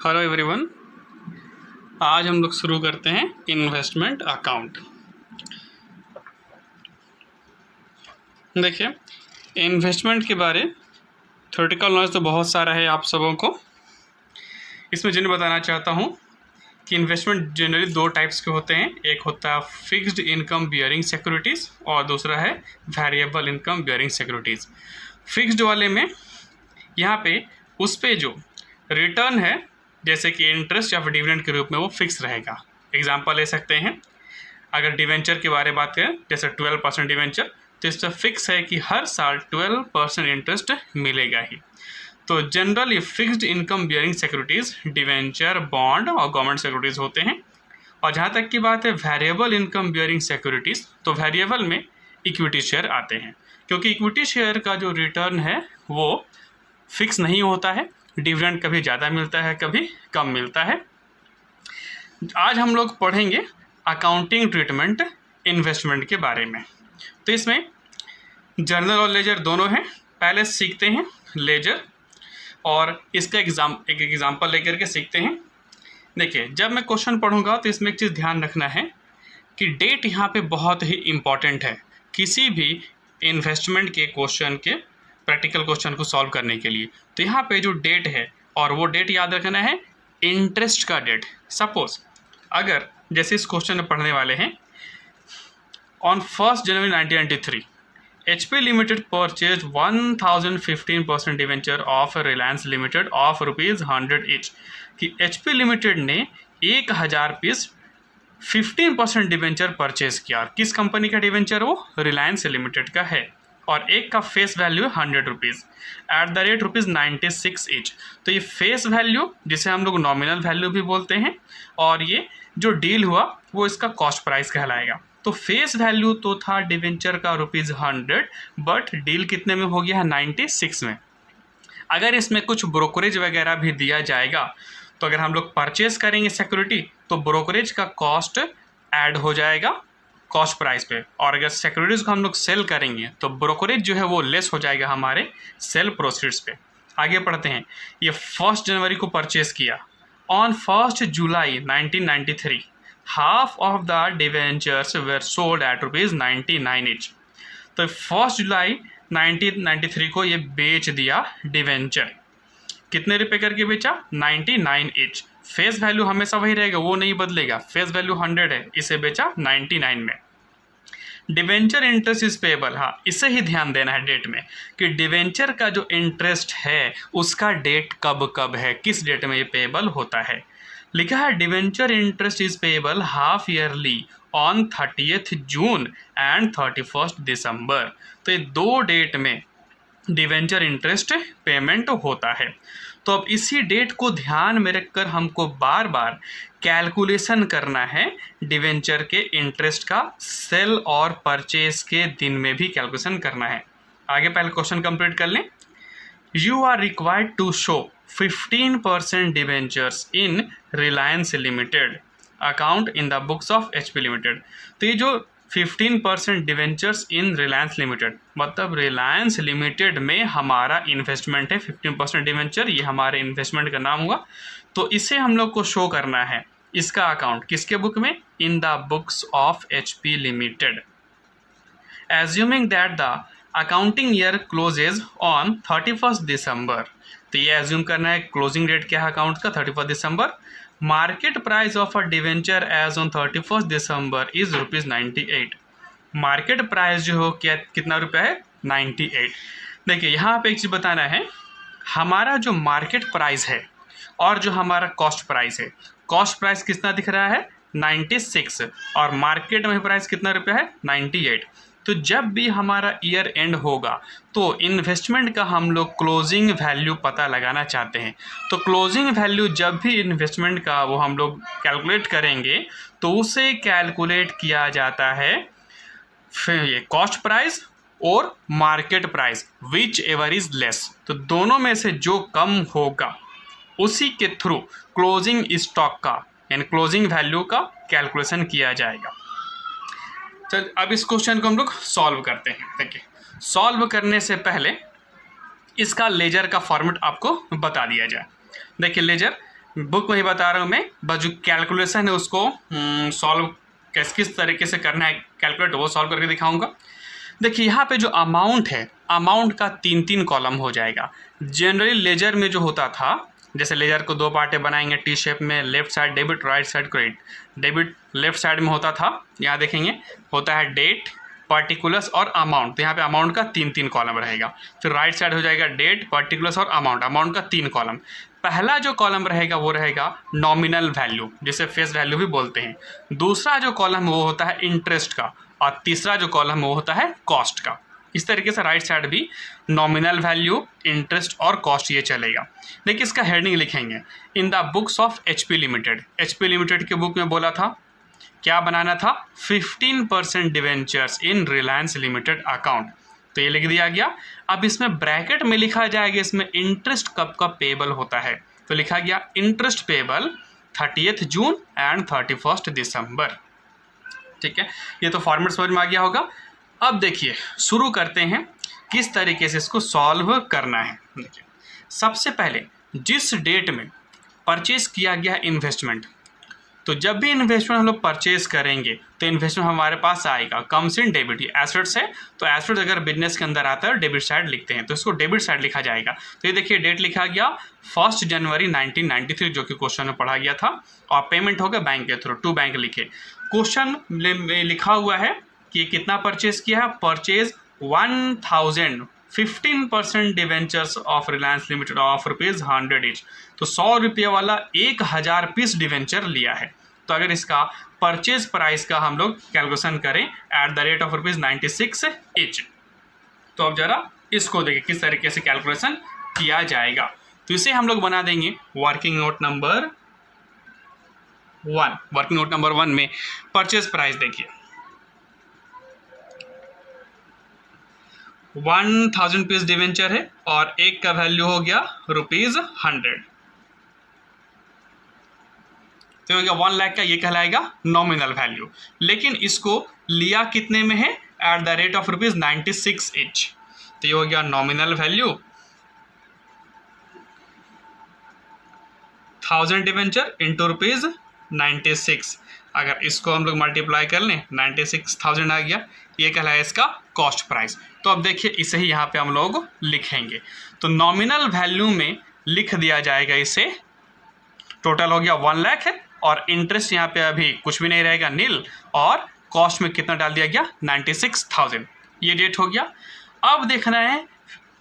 Hello everyone. आज हम लोग शुरू करते हैं इन्वेस्टमेंट अकाउंट। देखिए, इन्वेस्टमेंट के बारे थ्योरेटिकल नॉलेज तो बहुत सारा है आप सबों को। इसमें जिन्हें बताना चाहता हूँ कि इन्वेस्टमेंट जनरली दो टाइप्स के होते हैं। एक होता है फिक्स्ड इनकम बियरिंग सिक्योरिटीज़ और दूसरा है variable income bearing securities. Fixed वाले में यहाँ पे उस पे जो रिटर्न है जैसे कि इंटरेस्ट या फिर डिविडेंड के रूप में वो फिक्स रहेगा। एग्जांपल ले सकते हैं, अगर डिवेंचर के बारे में बात करें जैसे 12% डिवेंचर, तो इस पर फिक्स है कि हर साल 12% इंटरेस्ट मिलेगा ही। तो generally fixed income bearing securities debenture, bond और गवर्नमेंट सिक्योरिटीज़ होते हैं। और जहाँ तक की बात है वेरिएबल इनकम बियरिंग सिक्योरिटीज़, तो वेरिएबल में इक्विटी शेयर आते हैं, क्योंकि इक्विटी शेयर का जो रिटर्न है वो फिक्स नहीं होता है। डिविडेंड कभी ज़्यादा मिलता है, कभी कम मिलता है। आज हम लोग पढ़ेंगे अकाउंटिंग ट्रीटमेंट इन्वेस्टमेंट के बारे में। तो इसमें जर्नल और लेजर दोनों हैं। पहले सीखते हैं लेजर और इसका एक एग्जांपल लेकर के सीखते हैं। देखिए, जब मैं क्वेश्चन पढ़ूंगा तो इसमें एक चीज़ ध्यान रखना है कि डेट यहाँ पे बहुत ही इम्पॉर्टेंट है किसी भी इन्वेस्टमेंट के क्वेश्चन के प्रैक्टिकल क्वेश्चन को सॉल्व करने के लिए। तो यहाँ पे जो डेट है और वो डेट याद रखना है इंटरेस्ट का डेट। सपोज अगर जैसे इस क्वेश्चन में पढ़ने वाले हैं, on 1 January 1993 HP limited purchase 1015% debenture of Reliance limited of ₹100 each, कि HP लिमिटेड ने 1000 पीस 15% डिवेंचर परचेज किया। किस कंपनी का डिवेंचर? वो रिलायंस लिमिटेड का है और एक का फेस वैल्यू है ₹100 एट द रेट ₹96 ईच। तो ये फेस वैल्यू जिसे हम लोग नॉमिनल वैल्यू भी बोलते हैं, और ये जो डील हुआ वो इसका कॉस्ट प्राइस कहलाएगा। तो फेस वैल्यू तो था डिवेंचर का ₹100, बट डील कितने में हो गया है? 96 में। अगर इसमें कुछ ब्रोकरेज वगैरह भी दिया जाएगा तो अगर हम लोग परचेज करेंगे सिक्योरिटी तो ब्रोकरेज का कॉस्ट ऐड हो जाएगा कॉस्ट प्राइस पे, और अगर सिक्योरिटीज को हम लोग सेल करेंगे तो ब्रोकरेज जो है वो लेस हो जाएगा हमारे सेल प्रोसीड्स पे। आगे पढ़ते हैं। ये 1 जनवरी को परचेज किया। On 1 July 1993 half of the debentures were sold at ₹99 each. तो 1 जुलाई 1993 को ये बेच दिया डिवेंचर। कितने रुपए करके बेचा? 99 ईच। फेस वैल्यू हमेशा वही रहेगा, वो नहीं बदलेगा। फेस वैल्यू 100 है, इसे बेचा 99 में। डिवेंचर इंटरेस्ट इज पेएबल, हाँ इसे ही ध्यान देना है डेट में कि डिवेंचर का जो इंटरेस्ट है उसका डेट कब कब है, किस डेट में ये पेएबल होता है। लिखा है debenture interest is payable half yearly on 30th June and 31st December. तो ये दो डेट में डिवेंचर इंटरेस्ट पेमेंट होता है। तो अब इसी डेट को ध्यान में रखकर हमको बार बार कैलकुलेशन करना है डिवेंचर के इंटरेस्ट का। सेल और परचेज के दिन में भी कैलकुलेशन करना है। आगे पहले क्वेश्चन कंप्लीट कर लें। You are required to show 15% debentures in Reliance limited account in the books of HP limited. तो ये जो 15% डिवेंचर्स इन रिलायंस लिमिटेड, मतलब रिलायंस लिमिटेड में हमारा इन्वेस्टमेंट है 15% डिवेंचर, ये हमारे इन्वेस्टमेंट का नाम हुआ। तो इसे हम लोग को शो करना है, इसका अकाउंट किसके बुक में? In the books of HP limited. Assuming that the accounting year closes on 31st December. तो ये एज्यूम करना है क्लोजिंग डेट क्या है अकाउंट का? 31 दिसंबर। Market price of a debenture as on 31st December is ₹98। Market price जो हो क्या कितना रुपया है? 98। देखिए यहाँ पे एक चीज़ बताना है, हमारा जो मार्केट प्राइस है और जो हमारा कॉस्ट प्राइस है, कॉस्ट प्राइस कितना दिख रहा है? 96, और मार्केट में प्राइस कितना रुपया है? 98। तो जब भी हमारा ईयर एंड होगा तो इन्वेस्टमेंट का हम लोग क्लोजिंग वैल्यू पता लगाना चाहते हैं। तो क्लोजिंग वैल्यू जब भी इन्वेस्टमेंट का वो हम लोग कैलकुलेट करेंगे तो उसे कैलकुलेट किया जाता है फिर ये कॉस्ट प्राइस और market price which ever is less. तो दोनों में से जो कम होगा उसी के थ्रू क्लोजिंग स्टॉक का यानी क्लोजिंग वैल्यू का कैलकुलेशन किया जाएगा। चल अब इस क्वेश्चन को हम लोग सॉल्व करते हैं। देखिए, सॉल्व करने से पहले इसका लेजर का फॉर्मेट आपको बता दिया जाए। देखिए लेजर बुक में ही बता रहा हूँ मैं, बस जो कैलकुलेशन है उसको सॉल्व किस तरीके से करना है कैलकुलेट, वो सॉल्व करके दिखाऊंगा। देखिए यहाँ पे जो अमाउंट है, अमाउंट का 3-3 कॉलम हो जाएगा। जनरली लेजर में जो होता था, जैसे लेजर को 2 पार्टें बनाएंगे टी शेप में, left side debit, right side credit. Debit left side में होता था, यहाँ देखेंगे होता है डेट, पर्टिकुलर्स और अमाउंट। तो यहाँ पे अमाउंट का 3-3 कॉलम रहेगा। फिर राइट साइड हो जाएगा डेट, पर्टिकुलर्स और अमाउंट, अमाउंट का 3 कॉलम। पहला जो कॉलम रहेगा वो रहेगा नॉमिनल वैल्यू, जिसे फेस वैल्यू भी बोलते हैं। दूसरा जो कॉलम वो होता है इंटरेस्ट का, और तीसरा जो कॉलम वो होता है कॉस्ट का। इस तरीके से राइट साइड भी नॉमिनल वैल्यू, इंटरेस्ट और कॉस्ट ये चलेगा। देखिए इसका हेडिंग लिखेंगे, इन the books of HP limited. HP limited के बुक में बोला था क्या बनाना था, 15% debentures in Reliance limited account. तो ये लिख दिया गया। अब इसमें ब्रैकेट में लिखा जाएगा इसमें इंटरेस्ट कब कब पेबल होता है। तो लिखा गया इंटरेस्ट पेबल 30 जून एंड 31 दिसंबर। ठीक है, ये तो फॉर्मेट समझ में आ गया होगा। अब देखिए शुरू करते हैं किस तरीके से इसको सॉल्व करना है। देखिए सबसे पहले जिस डेट में परचेज किया गया इन्वेस्टमेंट, तो जब भी इन्वेस्टमेंट हम लोग परचेज करेंगे तो इन्वेस्टमेंट हमारे पास आएगा, कम्स इन डेबिट। ये एसेट्स है, तो एसेट्स अगर बिजनेस के अंदर आता है डेबिट साइड लिखते हैं, तो इसको डेबिट साइड लिखा जाएगा। तो ये देखिए डेट लिखा गया 1 जनवरी 1993, जो कि क्वेश्चन में पढ़ा गया था, और पेमेंट हो गया बैंक के थ्रू, टू बैंक लिखे। क्वेश्चन में लिखा हुआ है कि कितना परचेज किया है, purchase 1000 15% debentures of Reliance limited of ₹100 each. तो 100 रुपये वाला 1000 पीस डिवेंचर लिया है। तो अगर इसका परचेज प्राइस का हम लोग कैलकुलेशन करें at the rate of ₹96 each, तो अब जरा इसको देखिए किस तरीके से कैलकुलेशन किया जाएगा। तो इसे हम लोग बना देंगे working note number 1। Working note number 1 में परचेज प्राइस देखिए 1000 पीस डिवेंचर है और एक का वैल्यू हो गया ₹100। तो हो गया 1 लाख का, ये कहलाएगा नॉमिनल वैल्यू। लेकिन इसको लिया कितने में है, at the rate of ₹96 each. तो ये हो गया नॉमिनल वैल्यू 1000 डिवेंचर इंटू ₹96। अगर इसको हम लोग मल्टीप्लाई कर लें 96,000 आ गया, ये कहलाया इसका कॉस्ट प्राइस। तो अब देखिए इसे ही यहाँ पे हम लोग लिखेंगे। तो नॉमिनल वैल्यू में लिख दिया जाएगा इसे, टोटल हो गया 1 लाख है, और इंटरेस्ट यहाँ पे अभी कुछ भी नहीं रहेगा, नील, और कॉस्ट में कितना डाल दिया गया 96,000। ये डेट हो गया। अब देखना है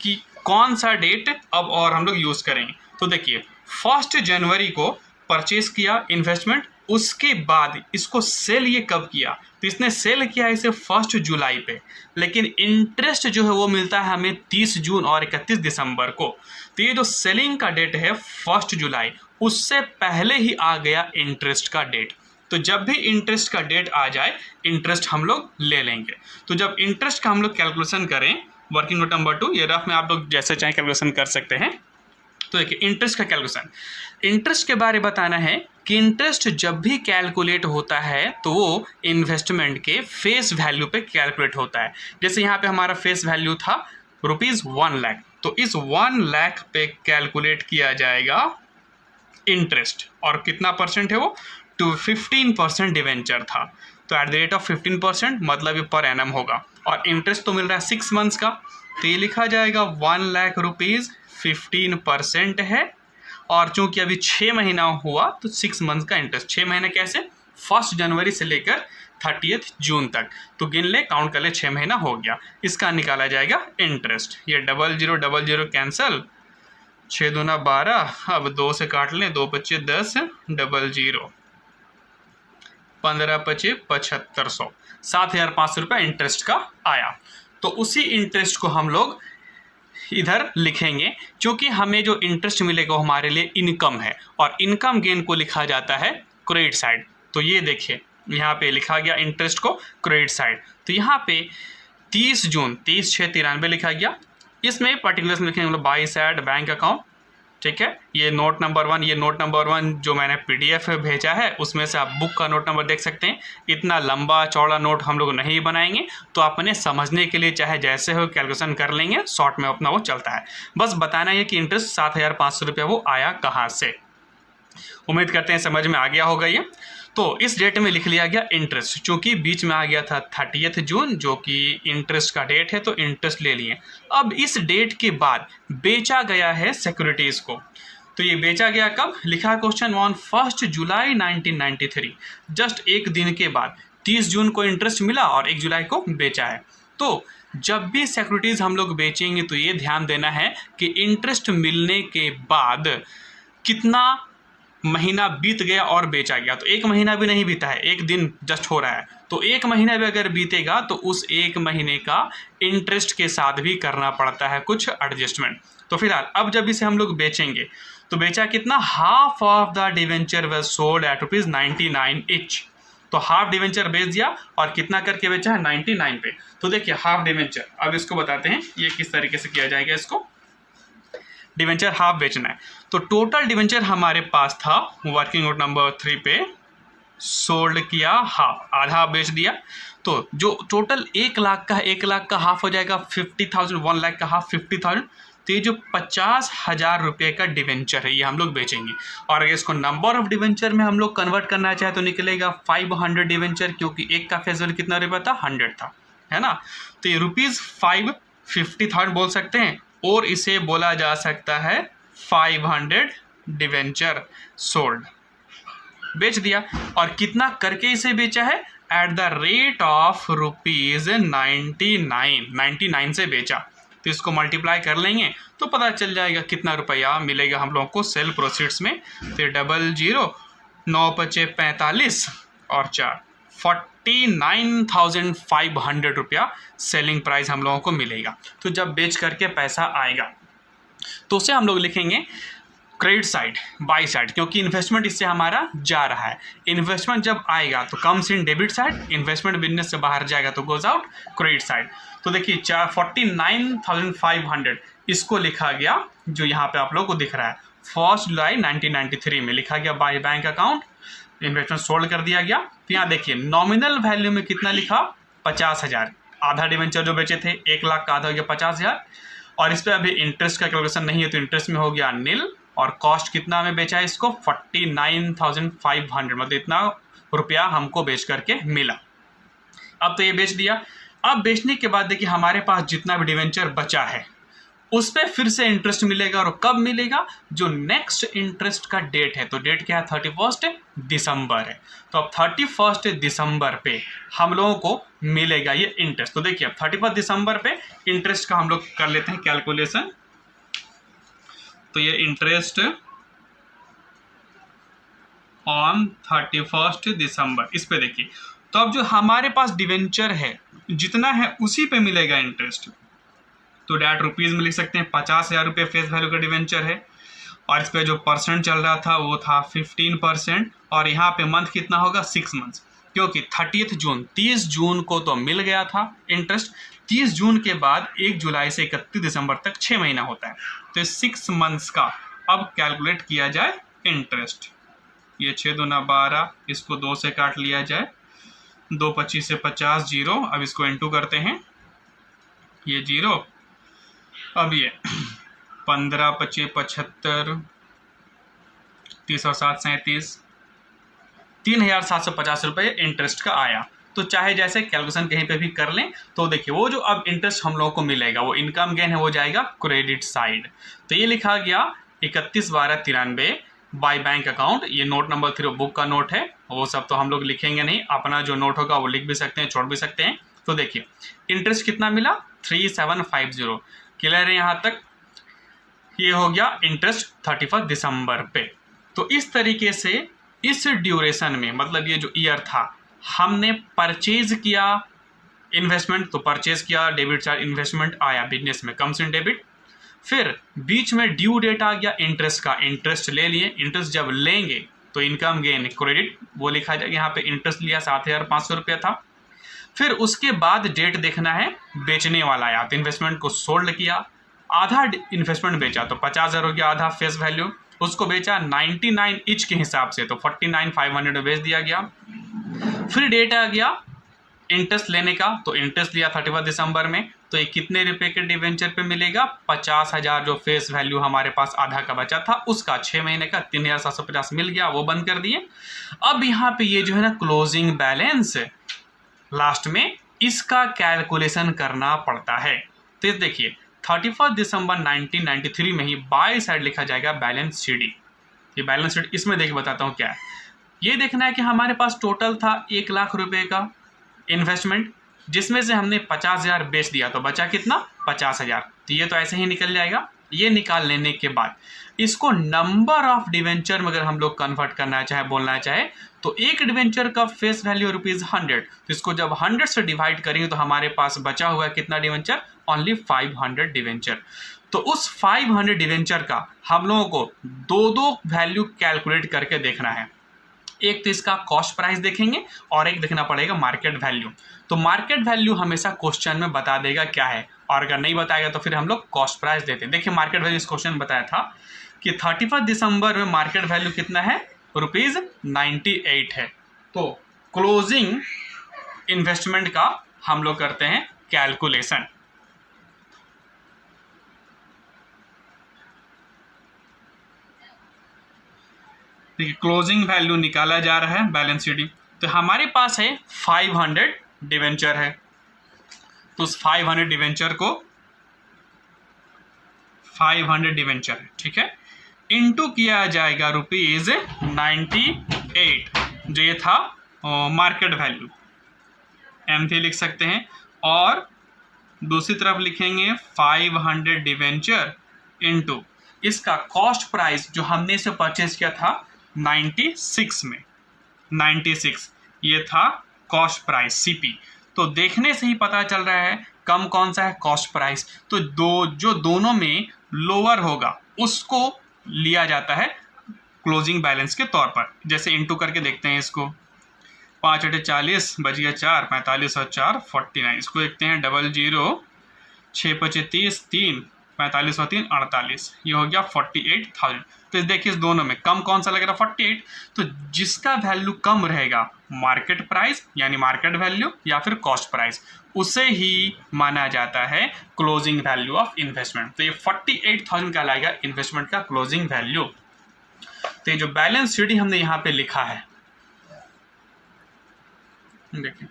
कि कौन सा डेट अब और हम लोग यूज़ करेंगे। तो देखिए 1 जनवरी को परचेज किया इन्वेस्टमेंट, उसके बाद इसको सेल ये कब किया, तो इसने सेल किया इसे 1 जुलाई पे, लेकिन इंटरेस्ट जो है वो मिलता है हमें 30 जून और 31 दिसंबर को। तो ये जो सेलिंग का डेट है 1 जुलाई, उससे पहले ही आ गया इंटरेस्ट का डेट। तो जब भी इंटरेस्ट का डेट आ जाए इंटरेस्ट हम लोग ले लेंगे। तो जब इंटरेस्ट का हम लोग कैलकुलेशन करें, वर्किंग नोट नंबर 2, ये रफ में आप लोग जैसे चाहें कैलकुलेशन कर सकते हैं। तो देखिए इंटरेस्ट का कैलकुलेशन, इंटरेस्ट के बारे में बताना है कि इंटरेस्ट जब भी कैलकुलेट होता है तो वो इन्वेस्टमेंट के फेस वैल्यू पे कैलकुलेट होता है। जैसे यहाँ पे हमारा फेस वैल्यू था ₹1 लाख, तो इस 1 लाख पे कैलकुलेट किया जाएगा इंटरेस्ट, और कितना परसेंट है वो, 15% डिवेंचर था। तो एट द रेट ऑफ 15%, मतलब ये पर एनम होगा, और इंटरेस्ट तो मिल रहा है 6 मंथ्स का। तो ये लिखा जाएगा 1 लाख रुपीज़ 15% है, और चूंकि अभी 6 महीना हुआ तो 6 मंथ का इंटरेस्ट। 6 महीने कैसे, 1 जनवरी से लेकर 30 जून तक। तो गिन ले, काउंट कर ले, 6 महीना हो गया, इसका निकाला जाएगा इंटरेस्ट। ये 0000 कैंसल, 6 दूना 12, अब 2 से काट लें, 2 25 10, 00, 15 25 7500, 7,500 रुपये इंटरेस्ट का आया। तो उसी इंटरेस्ट को हम लोग इधर लिखेंगे, क्योंकि हमें जो इंटरेस्ट मिलेगा वो हमारे लिए इनकम है, और इनकम गेन को लिखा जाता है क्रेडिट साइड। तो ये देखिए यहाँ पे लिखा गया इंटरेस्ट को क्रेडिट साइड। तो यहाँ पे 30 जून 30/6/93 लिखा गया। इसमें पर्टिकुलर्स में लिखेंगे मतलब बाई साइड बैंक अकाउंट। ठीक है, ये नोट नंबर 1, ये नोट नंबर 1 जो मैंने PDF भेजा है उसमें से आप बुक का नोट नंबर देख सकते हैं। इतना लंबा चौड़ा नोट हम लोग नहीं बनाएंगे, तो अपने समझने के लिए चाहे जैसे हो कैलकुलेशन कर लेंगे, शॉर्ट में अपना वो चलता है। बस बताना है कि इंटरेस्ट 7,500 रुपये वो आया कहाँ से। उम्मीद करते हैं समझ में आ गया होगा ये। तो इस डेट में लिख लिया गया इंटरेस्ट, चूँकि बीच में आ गया था 30 जून जो कि इंटरेस्ट का डेट है, तो इंटरेस्ट ले लिए। अब इस डेट के बाद बेचा गया है सिक्योरिटीज़ को, तो ये बेचा गया कब, लिखा है क्वेश्चन ऑन 1 जुलाई 1993, जस्ट एक दिन के बाद 30 जून को इंटरेस्ट मिला और 1 जुलाई को बेचा है। तो जब भी सिक्योरिटीज़ हम लोग बेचेंगे तो ये ध्यान देना है कि इंटरेस्ट मिलने के बाद कितना महीना बीत गया और बेचा गया। तो एक महीना भी नहीं बीता है, एक दिन जस्ट हो रहा है, तो एक महीना भी अगर बीतेगा तो उस एक महीने का इंटरेस्ट के साथ भी करना पड़ता है कुछ एडजस्टमेंट। तो फिलहाल अब जब इसे हम लोग बेचेंगे तो बेचा कितना, half of the debenture was sold at ₹99 each. तो हाफ डिवेंचर बेच दिया और कितना करके बेचा है, 99 पे। तो देखिए हाफ डिवेंचर, अब इसको बताते हैं ये किस तरीके से किया जाएगा। इसको डिवेंचर हाफ बेचना है, तो टोटल डिवेंचर हमारे पास था वर्किंग नोट नंबर 3 पे, सोल्ड किया हाफ, आधा बेच दिया। तो जो टोटल 1 लाख का है, 1 लाख का हाफ हो जाएगा 50,000, 1 लाख का हाफ 50,000। तो ये जो 50,000 रुपये का डिवेंचर है ये हम लोग बेचेंगे। और अगर इसको नंबर ऑफ डिवेंचर में हम लोग कन्वर्ट करना चाहे तो निकलेगा 500 डिवेंचर, क्योंकि एक का फेस वैल्यू कितना रुपया था, 100 था, है ना। तो ये ₹550,000 बोल सकते हैं, और इसे बोला जा सकता है 500 डिवेंचर सोल्ड, बेच दिया। और कितना करके इसे बेचा है, एट द रेट ऑफ ₹99 से बेचा। तो इसको मल्टीप्लाई कर लेंगे तो पता चल जाएगा कितना रुपया मिलेगा हम लोगों को सेल प्रोसीड्स में। तो 00 9 5 45 और 4 49,500 रुपया सेलिंग प्राइस हम लोगों को मिलेगा। तो जब बेच करके पैसा आएगा तो उसे हम लोग लिखेंगे क्रेडिट साइड, बाई साइड, क्योंकि इन्वेस्टमेंट इससे हमारा जा रहा है। इन्वेस्टमेंट जब आएगा तो comes in debit side, investment business से बाहर जाएगा तो गोज आउट क्रेडिट साइड। तो देखिए 49,500 इसको लिखा गया, जो यहाँ पे आप लोग को दिख रहा है 1 जुलाई 1993 में लिखा गया by bank account, investment sold कर दिया गया। तो यहाँ देखिए नॉमिनल वैल्यू में कितना लिखा, 50,000, आधा डिवेंचर जो बेचे थे 1 लाख का आधा हो गया 50,000, और इस पर अभी इंटरेस्ट का कैलकुलेशन नहीं है तो इंटरेस्ट में हो गया नील। और कॉस्ट कितना में बेचा है इसको, 49,500, मतलब इतना रुपया हमको बेच करके मिला। अब तो ये बेच दिया। अब बेचने के बाद देखिए हमारे पास जितना भी डिवेंचर बचा है उस पर फिर से इंटरेस्ट मिलेगा, और कब मिलेगा, जो नेक्स्ट इंटरेस्ट का डेट है। तो डेट क्या है, 31 दिसंबर है। तो अब 31 दिसंबर पे हम लोगों को मिलेगा ये इंटरेस्ट। तो देखिए अब 31 दिसंबर पे इंटरेस्ट का हम लोग कर लेते हैं कैलकुलेशन। तो ये इंटरेस्ट ऑन 31 दिसंबर, इस पे देखिए। तो अब जो हमारे पास डिवेंचर है जितना है उसी पे मिलेगा इंटरेस्ट। तो डेट रुपीज़ में लिख सकते हैं, 50,000 रुपये फेस वैल्यू का डिवेंचर है, और इस पर जो परसेंट चल रहा था वो था 15%, और यहाँ पे मंथ कितना होगा, 6 मंथ्स, क्योंकि 30 जून को तो मिल गया था इंटरेस्ट। 30 जून के बाद 1 जुलाई से 31 दिसंबर तक 6 महीना होता है। तो 6 मंथ्स का अब कैलकुलेट किया जाए इंटरेस्ट। ये 6 दूना 12, इसको 2 से काट लिया जाए, 2 25 से 50 0, अब इसको इंटू करते हैं, ये 0, अब ये 15 25 75, 30 और 7 37, 3,750 रुपये इंटरेस्ट का आया। तो चाहे जैसे कैलकुलेशन कहीं पे भी कर लें, तो देखिए वो जो अब इंटरेस्ट हम लोगों को मिलेगा वो इनकम गेन है, वो जाएगा क्रेडिट साइड। तो ये लिखा गया 31/12/93 बाय बैंक अकाउंट। ये नोट नंबर 3 बुक का नोट है, वो सब तो हम लोग लिखेंगे नहीं, अपना जो नोट होगा वो लिख भी सकते हैं, छोड़ भी सकते हैं। तो देखिए इंटरेस्ट कितना मिला, 3750, क्लियर है यहाँ तक। ये हो गया इंटरेस्ट 31 दिसंबर पे। तो इस तरीके से इस ड्यूरेशन में, मतलब ये जो ईयर था, हमने परचेज किया इन्वेस्टमेंट, तो परचेज किया, डेबिट चार्ज इन्वेस्टमेंट आया बिजनेस में, कम्स इन डेबिट। फिर बीच में ड्यू डेट आ गया इंटरेस्ट का, इंटरेस्ट ले लिए। इंटरेस्ट जब लेंगे तो इनकम गेन क्रेडिट, वो लिखा जाएगा यहाँ पे, इंटरेस्ट लिया 7,500 रुपया था। फिर उसके बाद डेट देखना है बेचने वाला आया, तो इन्वेस्टमेंट को सोल्ड किया, आधा इन्वेस्टमेंट बेचा, तो 50,000 हो गया आधा फेस वैल्यू, उसको बेचा 99 ईच के हिसाब से, तो 49,500 बेच दिया गया। फिर डेट आ गया इंटरेस्ट लेने का, तो इंटरेस्ट लिया 31 दिसंबर में, तो ये कितने रुपए के डिवेंचर पे मिलेगा? 50,000 जो फेस वैल्यू हमारे पास आधा का बचा था उसका 6 महीने का 3,750 मिल गया, वो बंद कर दिए। अब यहाँ पे ये जो है ना क्लोजिंग बैलेंस लास्ट में इसका कैलकुलेशन करना पड़ता है। तो देखिए 31 दिसंबर 1993 में ही बाय साइड लिखा जाएगा बैलेंस शीट। ये बैलेंस शीट इसमें देख बताता हूँ क्या है। ये देखना है कि हमारे पास टोटल था 1 लाख रुपए का इन्वेस्टमेंट, जिसमें से हमने 50,000 बेच दिया, तो बचा कितना? 50,000। तो ये तो ऐसे ही निकल जाएगा। ये निकाल लेने के बाद इसको नंबर ऑफ डिवेंचर में अगर हम लोग कन्वर्ट करना चाहे, बोलना चाहे, तो एक डिवेंचर का फेस वैल्यू ₹100, तो इसको जब 100 से डिवाइड करेंगे तो हमारे पास बचा हुआ है कितना डिवेंचर? Only 500 debenture. तो उस 500 डिवेंचर का हम लोगों को दो वैल्यू कैलकुलेट करके देखना है। एक तो इसका कॉस्ट प्राइस देखेंगे और एक देखना पड़ेगा मार्केट वैल्यू। तो मार्केट वैल्यू हमेशा क्वेश्चन में बता देगा क्या है, और अगर नहीं बताएगा तो फिर हम लोग कॉस्ट प्राइस देते हैं। देखिए मार्केट वैल्यू इस क्वेश्चन में बताया था कि 31 दिसंबर में मार्केट वैल्यू कितना है? ₹98 है। तो क्लोजिंग इन्वेस्टमेंट का हम लोग करते हैं कैलकुलेशन। देखिए क्लोजिंग वैल्यू निकाला जा रहा है बैलेंस शीट। तो हमारे पास है 500 डिवेंचर है, तो उस 500 डिवेंचर को 500 डिवेंचर है, ठीक है, इनटू किया जाएगा ₹98, जो ये था मार्केट वैल्यू, M3 लिख सकते हैं। और दूसरी तरफ लिखेंगे 500 डिवेंचर इनटू इसका कॉस्ट प्राइस जो हमने इसे परचेज किया था 96 में, 96 ये था कॉस्ट प्राइस CP। तो देखने से ही पता चल रहा है कम कौन सा है? Cost price. तो जो दोनों में लोअर होगा उसको लिया जाता है क्लोजिंग बैलेंस के तौर पर। जैसे इनटू करके देखते हैं इसको, 5 × 8 = 40, बच गया 4, 45 और 4 49। इसको देखते हैं 00, 6 × 5 = 30, 3 45 और 3 48, ये हो गया 48,000। तो देखिए इस दोनों में कम कौन सा लग रहा है? 48। तो जिसका वैल्यू कम रहेगा मार्केट प्राइस यानी मार्केट वैल्यू या फिर कॉस्ट प्राइस, उसे ही माना जाता है क्लोजिंग वैल्यू ऑफ इन्वेस्टमेंट। तो ये 48,000 का लाएगा इन्वेस्टमेंट का क्लोजिंग वैल्यू। तो ये जो बैलेंस शीट हमने यहाँ पे लिखा है, देखिए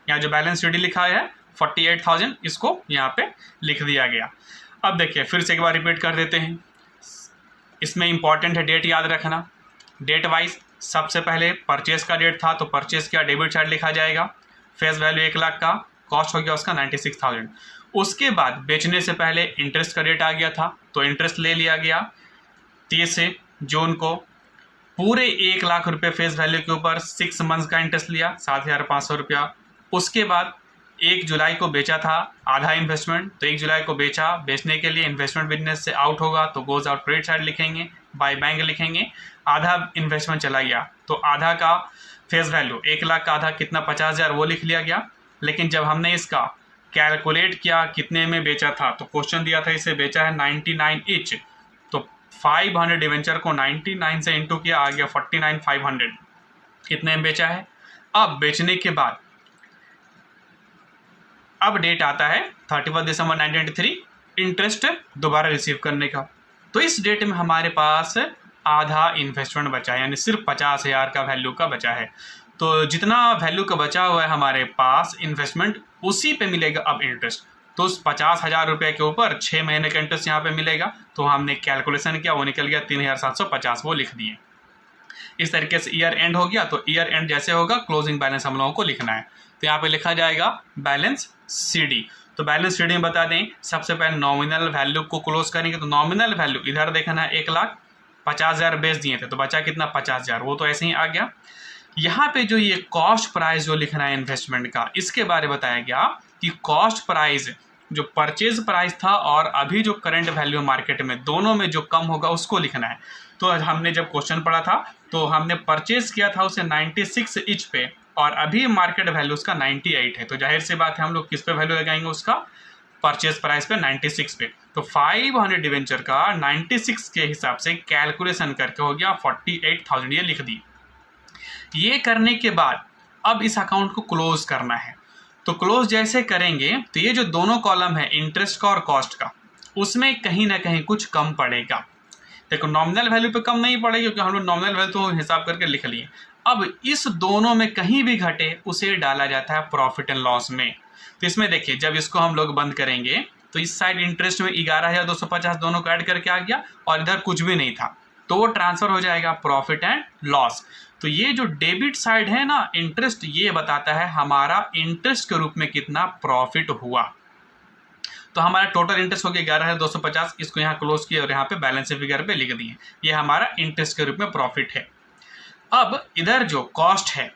यहाँ जो बैलेंस शीट लिखा है 48,000, इसको यहाँ पे लिख दिया गया। अब देखिए फिर से एक बार रिपीट कर देते हैं। इसमें इंपॉर्टेंट है डेट याद रखना। डेट वाइज सबसे पहले परचेज का डेट था तो परचेज किया, डेबिट साइड लिखा जाएगा। फेस वैल्यू 1 लाख का, कॉस्ट हो गया उसका 96,000। उसके बाद बेचने से पहले इंटरेस्ट का डेट आ गया था तो इंटरेस्ट ले लिया गया 30 जून को। पूरे 1 लाख रुपए फेस वैल्यू के ऊपर 6 मंथ्स का इंटरेस्ट लिया, 7,500 रुपया। उसके बाद 1 जुलाई को बेचा था आधा इन्वेस्टमेंट, तो 1 जुलाई को बेचा। बेचने के लिए इन्वेस्टमेंट बिजनेस से आउट होगा तो गोज आउट क्रेडिट साइड लिखेंगे, बाय बैंक लिखेंगे। आधा इन्वेस्टमेंट चला गया तो आधा का फेस वैल्यू 1 लाख का आधा कितना 50,000 वो लिख लिया गया। लेकिन जब हमने इसका कैलकुलेट किया कितने में बेचा था, तो क्वेश्चन दिया था इसे बेचा है 99 ईच, तो 500 डिवेंचर को 99 से इंटू किया, आ गया 49,500 कितने में बेचा है। अब बेचने के बाद अब डेट आता है 31 दिसंबर 1993 इंटरेस्ट दोबारा रिसीव करने का। तो इस डेट में हमारे पास आधा इन्वेस्टमेंट बचा है, यानी सिर्फ 50,000 का वैल्यू का बचा है। तो जितना वैल्यू का बचा हुआ है हमारे पास इन्वेस्टमेंट, उसी पे मिलेगा अब इंटरेस्ट। तो उस 50,000 रुपये के ऊपर 6 महीने का इंटरेस्ट यहाँ पे मिलेगा। तो हमने कैलकुलेशन किया, वो निकल गया 3,750, वो लिख दिए। इस तरीके से ईयर एंड हो गया। तो ईयर एंड जैसे होगा क्लोजिंग बैलेंस हम लोगों को लिखना है। तो यहाँ पे लिखा जाएगा बैलेंस CD। तो बैलेंस CD में बता दें, सबसे पहले नॉमिनल वैल्यू को क्लोज करेंगे। तो नॉमिनल वैल्यू इधर देखना है 1 लाख, 50,000 बेच दिए थे तो बचा कितना 50,000, वो तो ऐसे ही आ गया। यहाँ पे जो ये कॉस्ट प्राइस जो लिखना है इन्वेस्टमेंट का, इसके बारे में बताया गया कि कॉस्ट प्राइस जो परचेज प्राइस था और अभी जो करंट वैल्यू मार्केट में, दोनों में जो कम होगा उसको लिखना है। तो हमने जब क्वेश्चन पढ़ा था तो हमने परचेज किया था उसे 96 ईच पे, और अभी मार्केट वैल्यू उसका 98 है। तो जाहिर सी बात है हम लोग किस पे वैल्यू लगाएंगे, उसका परचेज प्राइस पे 96 पे। तो 500 डिवेंचर का 96 के हिसाब से कैलकुलेशन करके हो गया 48,000, ये लिख दी। ये करने के बाद अब इस अकाउंट को क्लोज करना है। तो क्लोज जैसे करेंगे तो ये जो दोनों कॉलम है इंटरेस्ट का और कॉस्ट का, उसमें कहीं ना कहीं कुछ कम पड़ेगा। देखो नॉमिनल वैल्यू पे कम नहीं पड़ेगी क्योंकि हम लोग नॉमिनल वैल्यू तो हिसाब करके लिख लिए। अब इस दोनों में कहीं भी घटे उसे डाला जाता है प्रॉफिट एंड लॉस में। तो इसमें देखिए जब इसको हम लोग बंद करेंगे तो इस साइड इंटरेस्ट में 11,250 दोनों को ऐड करके आ गया और इधर कुछ भी नहीं था, तो वो ट्रांसफर हो जाएगा प्रॉफिट एंड लॉस। तो ये जो डेबिट साइड है ना इंटरेस्ट, ये बताता है हमारा इंटरेस्ट के रूप में कितना प्रॉफिट हुआ। तो हमारा टोटल इंटरेस्ट हो गया 11,250, इसको यहाँ क्लोज किया और यहाँ पे बैलेंस फिगर पे लिख दिए, ये हमारा इंटरेस्ट के रूप में प्रॉफिट है। अब इधर जो कॉस्ट है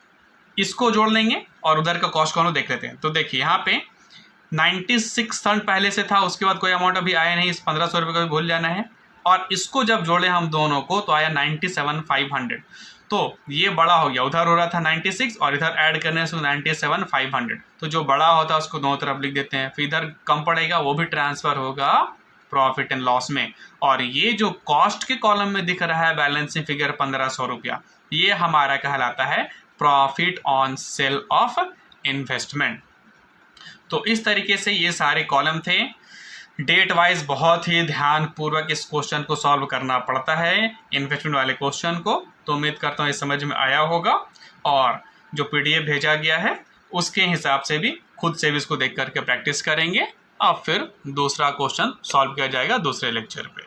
इसको जोड़ लेंगे और उधर का कॉस्ट को हम लोग देख लेते हैं। तो देखिए यहाँ पे 96 फंड पहले से था, उसके बाद कोई अमाउंट अभी आया नहीं, इस 1,500 रुपये को भी भूल जाना है। और इसको जब जोड़े हम दोनों को तो आया 97,500। तो ये बड़ा हो गया, उधर हो रहा था 96 और इधर ऐड करने से 97,500। तो जो बड़ा होता है उसको दोनों तरफ लिख देते हैं, फिर इधर कम पड़ेगा वो भी ट्रांसफ़र होगा प्रॉफिट एंड लॉस में। और ये जो कॉस्ट के कॉलम में दिख रहा है बैलेंसिंग फिगर 1,500 रुपया, ये हमारा कहलाता है profit on sale of investment. तो इस तरीके से ये सारे कॉलम थे। डेट वाइज बहुत ही ध्यानपूर्वक इस क्वेश्चन को सॉल्व करना पड़ता है, इन्वेस्टमेंट वाले क्वेश्चन को। तो उम्मीद करता हूँ ये समझ में आया होगा और जो PDF भेजा गया है उसके हिसाब से भी खुद से भी इसको देख करके प्रैक्टिस करेंगे। अब फिर दूसरा क्वेश्चन सॉल्व किया जाएगा दूसरे लेक्चर पे।